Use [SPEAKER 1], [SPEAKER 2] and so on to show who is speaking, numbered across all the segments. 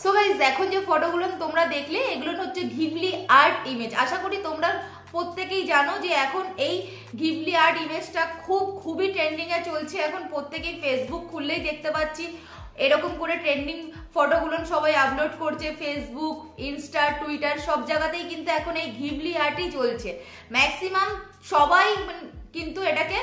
[SPEAKER 1] So guys এখন যে ফটোগুলো তোমরা দেখলে এগুলো হচ্ছে ঘিবলি আর্ট ইমেজ। আশা করি তোমরা প্রত্যেকেই জানো যে এখন এই ঘিবলি আর্ট ইমেজটা খুবই ট্রেন্ডিং এ চলছে। এখন প্রত্যেকেই ফেসবুক খুললেই দেখতে পাচ্ছি এরকম করে ট্রেন্ডিং ফটোগুলো সবাই আপলোড করছে। ফেসবুক, ইনস্টা, টুইটার সব জায়গাতেই কিন্তু এখন এই ঘিবলি আর্টই চলছে। ম্যাক্সিমাম সবাই কিন্তু এটাকে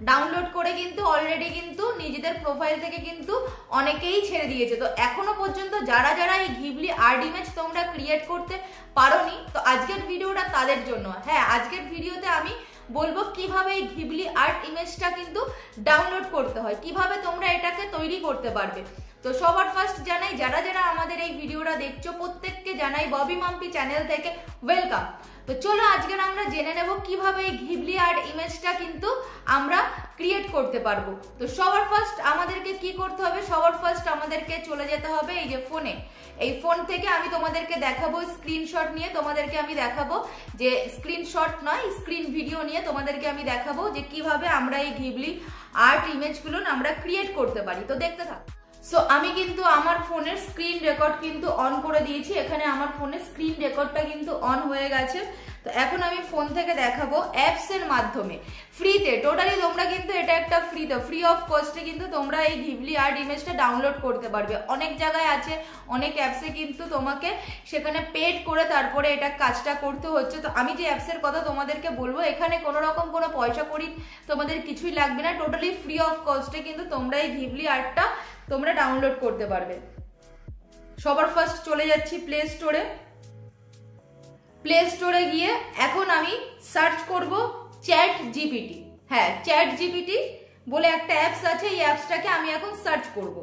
[SPEAKER 1] ডাউনলোড করে কিন্তু অলরেডি কিন্তু নিজেদের প্রোফাইল থেকে কিন্তু অনেকেই ছেড়ে দিয়েছে। তো এখনো পর্যন্ত যারা যারা এই ঘিবলি আর্ট ইমেজ তোমরা ক্রিয়েট করতে পারোনি, তো আজকের ভিডিওটা তাদের জন্য। হ্যাঁ, আজকের ভিডিওতে আমি বলবো কিভাবে এই ঘিবলি আর্ট ইমেজটা কিন্তু ডাউনলোড করতে হয়, কিভাবে তোমরা এটাকে তৈরি করতে পারবে। তো সবার ফার্স্ট জানাই যারা যারা আমাদের এই ভিডিওটা দেখছো প্রত্যেককে জানাই ববি মাম্পি চ্যানেল থেকে ওয়েলকাম। তো চলো আজকের আমরা জেনে নেব কিভাবে এই ঘিবলি আর্ট ইমেজটা কিন্তু আমরা ক্রিয়েট করতে পারবো। তো সবার ফার্স্ট আমাদেরকে কি করতে হবে, সবার ফার্স্ট আমাদেরকে চলে যেতে হবে এই যে ফোনে। এই ফোন থেকে আমি তোমাদেরকে দেখাবো স্ক্রিনশট নিয়ে, তোমাদেরকে আমি দেখাবো যে স্ক্রিনশট নয় স্ক্রিন ভিডিও নিয়ে তোমাদেরকে আমি দেখাবো যে কিভাবে আমরা এই ঘিবলি আর্ট ইমেজগুলো আমরা ক্রিয়েট করতে পারি। তো দেখতে থাক। সো আমি কিন্তু আমার ফোনের স্ক্রিন রেকর্ড কিন্তু অন করে দিয়েছি। এখানে আমার ফোনের স্ক্রিন রেকর্ডটা কিন্তু অন হয়ে গেছে। তো এখন আমি ফোন থেকে দেখাবো অ্যাপস এর মাধ্যমে ফ্রিতে, টোটালি তোমরা কিন্তু এটা একটা ফ্রি অফ কস্টে কিন্তু তোমরা এই ঘিবলি আর্ট ইমেজটা ডাউনলোড করতে পারবে। অনেক জায়গায় আছে, অনেক অ্যাপসে কিন্তু তোমাকে সেখানে পেড করে তারপরে এটা কাজটা করতে হচ্ছে। তো আমি যে অ্যাপসের কথা তোমাদেরকে বলবো এখানে কোনো রকম কোনো পয়সা করি তোমাদের কিছুই লাগবে না, টোটালি ফ্রি অফ কস্টে কিন্তু তোমরা এই ঘিবলি আর্টটা তোমরা ডাউনলোড করতে পারবে। সবার ফার্স্ট চলে যাচ্ছি প্লে স্টোরে। প্লে স্টোরে গিয়ে এখন আমি সার্চ করব চ্যাট জিপিটি। হ্যাঁ, চ্যাট জিপিটি বলে একটা অ্যাপস আছে, এই অ্যাপসটাকে আমি এখন সার্চ করব।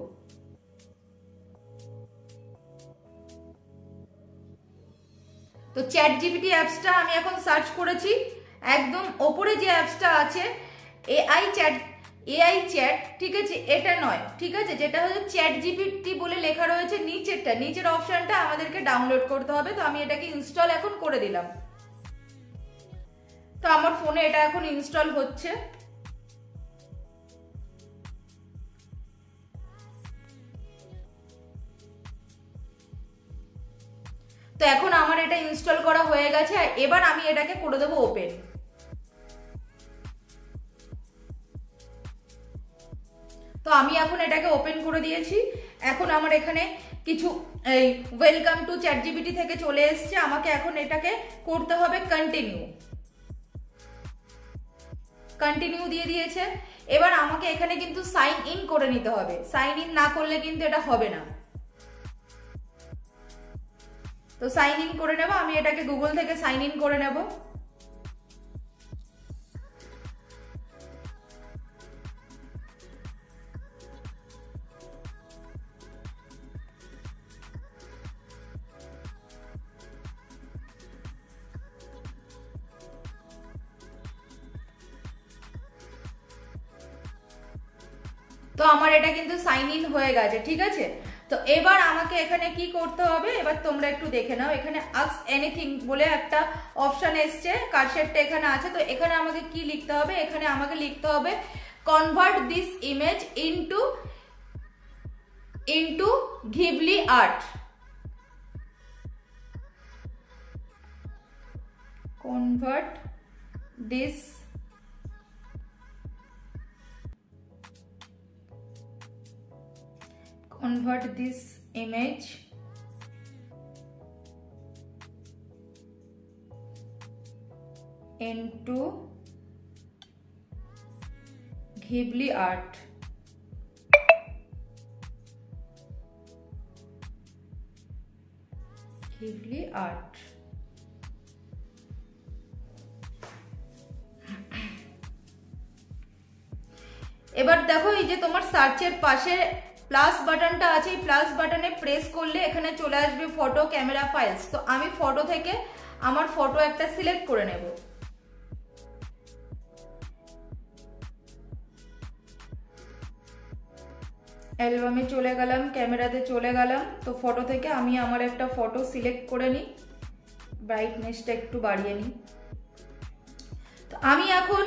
[SPEAKER 1] তো চ্যাট জিপিটি অ্যাপসটা আমি এখন সার্চ করেছি। একদম ওপরে যে অ্যাপসটা আছে এআই চ্যাট, ঠিক আছে, এটা নয়, ঠিক আছে, যেটা হচ্ছে চ্যাট জিপিটি বলে লেখা রয়েছে নিচের অপশনটা আমাদেরকে ডাউনলোড করতে হবে। তো আমি এটাকে ইনস্টল এখন করে দিলাম। তো আমার ফোনে এটা এখন ইনস্টল হচ্ছে। তো এখন আমার এটা ইনস্টল করা হয়ে গেছে। এবার আমি এটাকে করে দেবো ওপেন। তো আমি এখন এটাকে ওপেন করে দিয়েছি। এখন আমার এখানে কিছু এই ওয়েলকাম টু চ্যাট জিপিটি থেকে চলে এসছে। আমাকে এখন এটাকে করতে হবে কন্টিনিউ দিয়ে দিয়েছে। এবার আমাকে এখানে কিন্তু সাইন ইন করে নিতে হবে, সাইন ইন না করলে কিন্তু এটা হবে না। তো সাইন ইন করে নেব, আমি এটাকে গুগল থেকে সাইন ইন করে নেব। তো আমার এটা কিন্তু সাইন ইন হয়ে গেছে, ঠিক আছে। তো এবার আমাকে এখানে কি করতে হবে এবার তোমরা একটু দেখে নাও। এখানে আস্ক এনিথিং বলে একটা অপশন এসছে, কার্সারটা এখানে আছে। তো এখানে আমাকে কি লিখতে হবে, এখানে আমাকে লিখতে হবে convert this image into Ghibli art. Convert this image into Ghibli art. এবার দেখো এই যে তোমার সার্চের পাশে প্লাস বাটনটা আছে, এই প্লাস বাটনে প্রেস করলে এখানে চলে আসবে ফটো, ক্যামেরা, ফাইলস। তো আমি ফটো থেকে আমার ফটো একটা সিলেক্ট করে নেব। অ্যালবামে চলে গেলাম, ক্যামেরাতে চলে গেলাম। তো ফটো থেকে আমি আমার একটা ফটো সিলেক্ট করে নিই, ব্রাইটনেসটা একটু বাড়িয়ে নিই। তো আমি এখন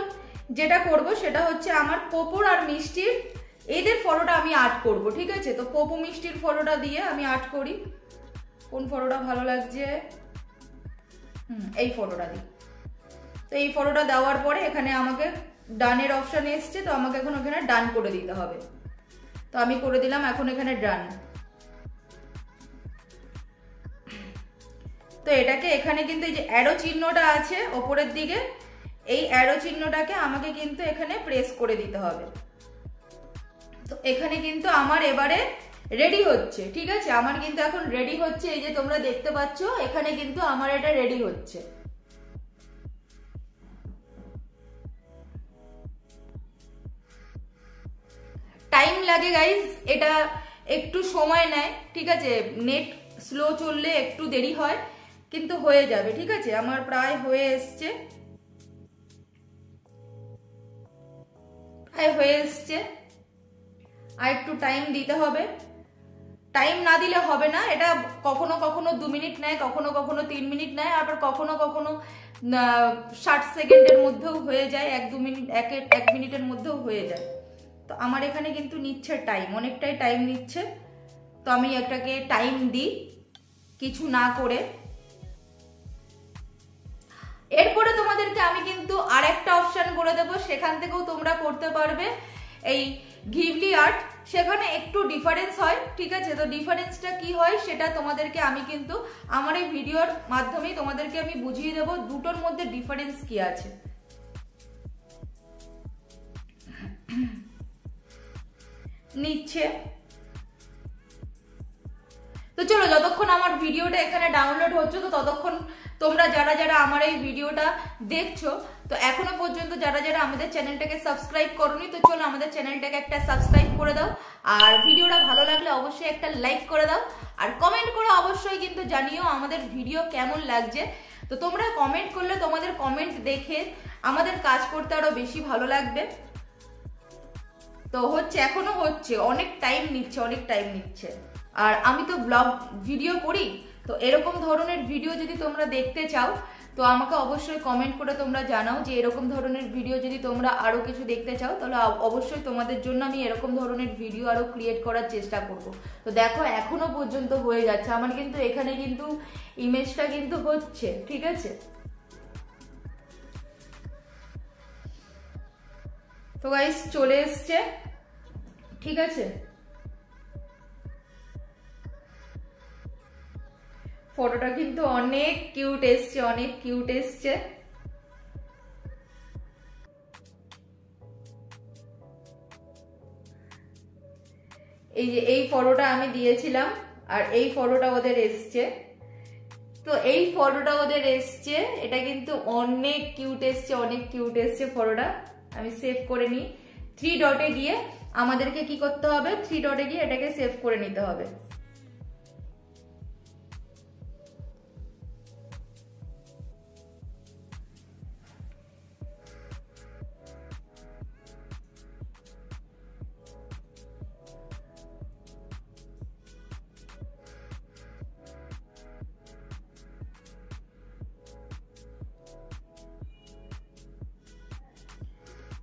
[SPEAKER 1] যেটা করব সেটা হচ্ছে আমার পপুর আর মিষ্টির এদের ফটোটা আমি আর্ট করব, ঠিক আছে। তো পপু মিষ্টির ফটোটা দিয়ে আমি আর্ট করি। কোন ফটোটা ভালো লাগছে, এই ফটোটা দিই। তো এই ফটোটা দেওয়ার পরে এখানে আমাকে ডানের অপশন এসছে, তো আমাকে এখন ওখানে ডান করে দিতে হবে। তো আমি করে দিলাম এখন এখানে ডান। তো এটাকে এখানে কিন্তু এই যে অ্যারো চিহ্নটা আছে ওপরের দিকে, এই অ্যারো চিহ্নটাকে আমাকে কিন্তু এখানে প্রেস করে দিতে হবে। তো এখানে কিন্তু আমার এবারে রেডি হচ্ছে, ঠিক আছে, আমার কিন্তু এখন রেডি হচ্ছে। এই যে তোমরা দেখতে পাচ্ছ এখানে কিন্তু আমার এটা রেডি হচ্ছে। টাইম লাগে গাইজ, এটা একটু সময় নেয়, ঠিক আছে, নেট স্লো চললে একটু দেরি হয়, কিন্তু হয়ে যাবে, ঠিক আছে। আমার প্রায় হয়ে এসছে, আর একটু টাইম দিতে হবে। টাইম না দিলে হবে না, এটা কখনো কখনো 2 মিনিট নেয়, কখনো কখনো 3 মিনিট নেয়, আবার কখনো কখনো 60 সেকেন্ডের মধ্যেও হয়ে যায়, 1-2 মিনিট 1 মিনিটের মধ্যেও হয়ে যায়। তো আমার এখানে কিন্তু নিচ্ছে টাইম, অনেকটাই টাইম নিচ্ছে। তো আমি একটাকে টাইম দিই কিছু না করে। এরপরে তোমাদেরকে আমি কিন্তু আরেকটা অপশন করে দেবো, সেখান থেকেও তোমরা করতে পারবে এই ঘিবলি আর্ট। সেখানে একটু ডিফারেন্স হয়, ঠিক আছে। তো ডিফারেন্সটা কি হয় সেটা তোমাদেরকে আমি কিন্তু আমার এই ভিডিওর মাধ্যমেই তোমাদেরকে আমি বুঝিয়ে দেবো দুটোর মধ্যে ডিফারেন্স কি আছে। নিচ্ছে। তো চলো, যতক্ষণ আমার ভিডিওটা এখানে ডাউনলোড হচ্ছে, তো ততক্ষণ তোমরা যারা যারা আমার এই ভিডিওটা দেখছো, তো এখনো পর্যন্ত যারা যারা আমাদের চ্যানেলটাকে সাবস্ক্রাইব করোনি, তো চলো আমাদের চ্যানেলটাকে একটা সাবস্ক্রাইব করে দাও। আর ভিডিওটা ভালো লাগলে অবশ্যই একটা লাইক করে দাও, আর কমেন্ট করে অবশ্যই কিন্তু জানিও আমাদের ভিডিও কেমন লাগছে। তো তোমরা কমেন্ট করলে তোমাদের কমেন্ট দেখে আমাদের কাজ করতে আরো বেশি ভালো লাগবে। তো হচ্ছে, এখনো হচ্ছে, অনেক টাইম নিচ্ছে। আর আমি তো ব্লগ ভিডিও করি, তো এরকম ধরনের ভিডিও যদি তোমরা দেখতে চাও, তো আমাকে অবশ্যই কমেন্ট করে তোমরা জানাও যে এরকম ধরনের ভিডিও যদি তোমরা আরো কিছু দেখতে চাও, তাহলে অবশ্যই তোমাদের জন্য আমি এরকম ধরনের ভিডিও আরো ক্রিয়েট করার চেষ্টা করব। তো দেখো এখনো পর্যন্ত হয়ে যাচ্ছে আমার, কিন্তু এখানে কিন্তু ইমেজটা কিন্তু হচ্ছে, ঠিক আছে। তো গাইস চলে এসছে, ঠিক আছে। ফটোটা কিন্তু অনেক কিউট এসছে, এই যে এই ফটোটা আমি দিয়েছিলাম, আর এই ফটোটা ওদের এসছে। তো এই ফটোটা ওদের এসছে, এটা কিন্তু অনেক কিউট এসছে ফটোটা। আমি সেভ করে নিই। 3 ডটে গিয়ে আমাদেরকে কি করতে হবে, 3 ডটে গিয়ে এটাকে সেভ করে নিতে হবে।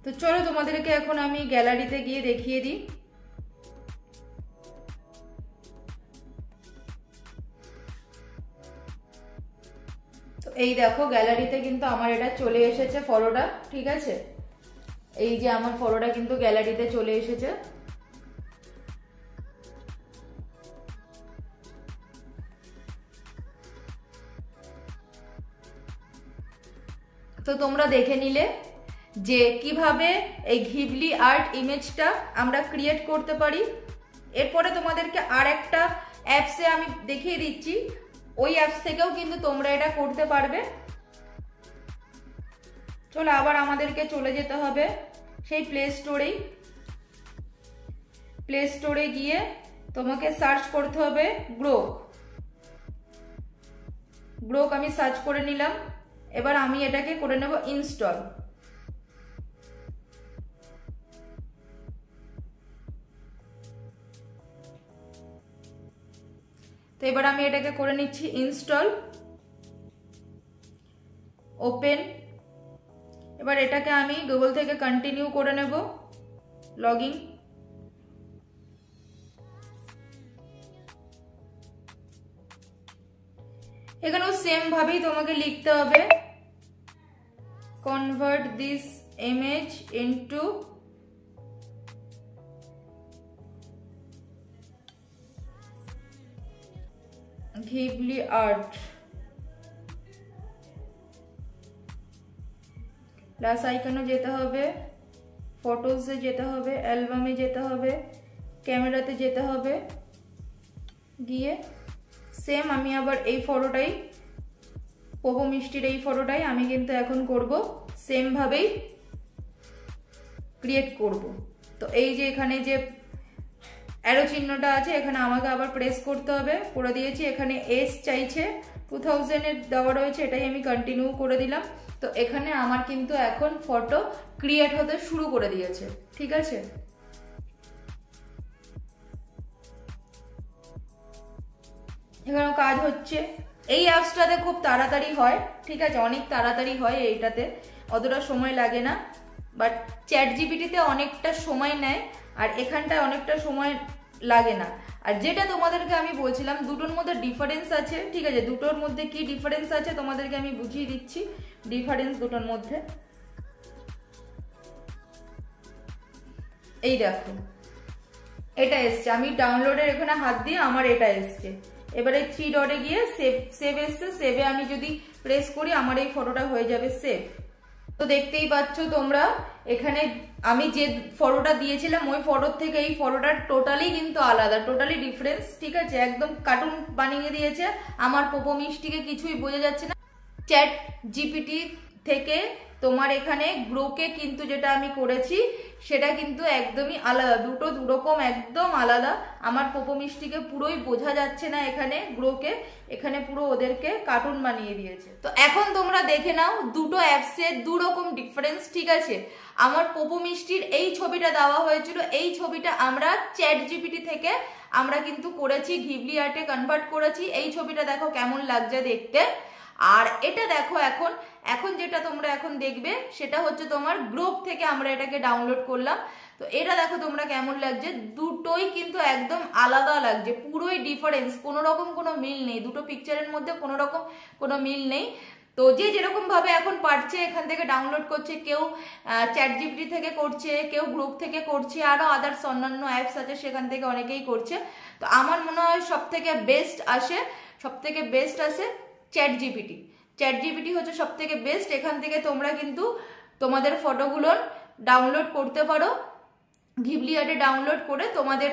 [SPEAKER 1] তো চলো তোমাদেরকে এখন আমি গ্যালারিতে গিয়ে দেখিয়ে দিই। তো এই দেখো গ্যালারিতে কিন্তু আমার এটা চলে এসেছে ফটোটা, ঠিক আছে। এই যে আমার ফটোটা কিন্তু গ্যালারিতে চলে এসেছে। তো তোমরা দেখে নিলে যে কিভাবে এই ঘিবলি আর্ট ইমেজটা আমরা ক্রিয়েট করতে পারি। এরপরে তোমাদেরকে আর একটা অ্যাপসে আমি দেখিয়ে দিচ্ছি, ওই অ্যাপস থেকেও কিন্তু তোমরা এটা করতে পারবে। চলো আবার আমাদেরকে চলে যেতে হবে সেই প্লে স্টোরে গিয়ে তোমাকে সার্চ করতে হবে গ্রোক। আমি সার্চ করে নিলাম। এবার আমি এটাকে করে নেব ইনস্টল। তো এবার আমি এটাকে করে নিচ্ছি ইনস্টল, ওপেন। এবার এটাকে আমি গুগল থেকে কন্টিনিউ করে নেব, লগইন। এখানেও সেম ভাবেই তোমাকে লিখতে হবে convert this image into Ghibli art. Plus আইকনে যেতে হবে, ফটোসে যেতে হবে, অ্যালবামে যেতে হবে, ক্যামেরাতে যেতে হবে, গিয়ে সেম আমি আবার এই ফটোটাই পপো মিষ্টির এই ফটোটাই আমি কিন্তু এখন করব সেম ভাবেই ক্রিয়েট করব। তো এই যে এখানে যে অ্যারো চিহ্নটা আছে এখানে আমাকে আবার প্রেস করতে হবে, করে দিয়েছি। এখানে এস চাইছে 2000 এর দেওয়া রয়েছে, এটাই আমি কন্টিনিউ করে দিলাম। তো এখানে আমার কিন্তু এখন ফটো ক্রিয়েট হতে শুরু করে দিয়েছে, ঠিক আছে। এখানে কাজ হচ্ছে। এই অ্যাপসটাতে খুব তাড়াতাড়ি হয়, ঠিক আছে, অনেক তাড়াতাড়ি হয়, এইটাতে অতটা সময় লাগে না। বাট চ্যাট জিপিটিতে অনেকটা সময় নেয়, আর এখানটায় অনেকটা সময় লাগে না। আর যেটা তোমাদেরকে আমি বলছিলাম দুটোর মধ্যে ডিফারেন্স আছে, ঠিক আছে, দুটোর মধ্যে কি ডিফারেন্স আছে তোমাদেরকে আমি বুঝিয়ে দিচ্ছি ডিফারেন্স দুটোর মধ্যে। এই দেখো এটা এসছে, আমি ডাউনলোডের এখানে হাত দিয়ে আমার এটা এসছে। এবারে 3 ডটে গিয়ে সেভ এসছে, সেভে আমি যদি প্রেস করি আমার এই ফটোটা হয়ে যাবে সেভ। তো দেখতেই পাচ্ছ তোমরা এখানে আমি যে ফটোটা দিয়েছিলাম ওই ফটোর থেকে এই ফটোটা টোটালি কিন্তু আলাদা, টোটালি ডিফারেন্স, ঠিক আছে, একদম কার্টুন বানিয়ে দিয়েছে। আমার পপো মিষ্টিকে কিছুই বোঝা যাচ্ছে না। চ্যাট জিপিটি থেকে তোমার এখানে গ্রোকে কিন্তু যেটা আমি করেছি সেটা কিন্তু একদমই আলাদা, দুটো দুরকম একদম আলাদা। আমার পপো মিষ্টিকে পুরোই বোঝা যাচ্ছে না এখানে গ্রোকে, এখানে পুরো ওদেরকে কার্টুন বানিয়ে দিয়েছে। তো এখন তোমরা দেখে নাও দুটো অ্যাপসের দুরকম ডিফারেন্স, ঠিক আছে। আমার পপো মিষ্টির এই ছবিটা দেওয়া হয়েছিল, এই ছবিটা আমরা চ্যাট জিপিটি থেকে আমরা কিন্তু করেছি, ঘিবলি আর্টে কনভার্ট করেছি। এই ছবিটা দেখো কেমন লাগছে দেখতে। আর এটা দেখো এখন এখন যেটা তোমরা এখন দেখবে সেটা হচ্ছে তোমার গ্রুপ থেকে আমরা এটাকে ডাউনলোড করলাম। তো এটা দেখো তোমরা কেমন লাগছে, দুটোই কিন্তু একদম আলাদা লাগছে, পুরোই ডিফারেন্স, কোনো রকম কোনো মিল নেই, দুটো পিকচারের মধ্যে কোনো রকম কোনো মিল নেই। তো যে যেরকম ভাবে এখন পারছে এখান থেকে ডাউনলোড করছে, কেউ চ্যাট জিপিটি থেকে করছে, কেউ গ্রুপ থেকে করছে, আরো আদার্স অন্যান্য অ্যাপস আছে সেখান থেকে অনেকেই করছে। তো আমার মনে হয় সব থেকে বেস্ট আসে চ্যাট জিপিটি। চ্যাট জিপিটি হচ্ছে সব থেকে বেস্ট। এখান থেকে তোমরা কিন্তু তোমাদের ফটোগুলো ডাউনলোড করতে পারো, ঘিবলি আর্টে ডাউনলোড করে তোমাদের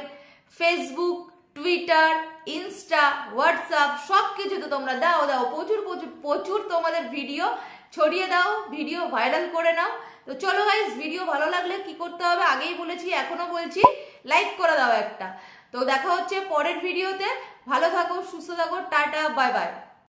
[SPEAKER 1] ফেসবুক, টুইটার, ইনস্টা, হোয়াটসঅ্যাপ সব কিছুতে তোমরা দাও প্রচুর প্রচুর প্রচুর তোমাদের ভিডিও ছড়িয়ে দাও, ভিডিও ভাইরাল করে নাও। তো চলো গাইস, ভিডিও ভালো লাগলে কি করতে হবে আগেই বলেছি এখনো বলছি, লাইক করে দাও একটা। তো দেখা হচ্ছে পরের ভিডিওতে, ভালো থাকো, সুস্থ থাকো, টাটা, বাই বাই।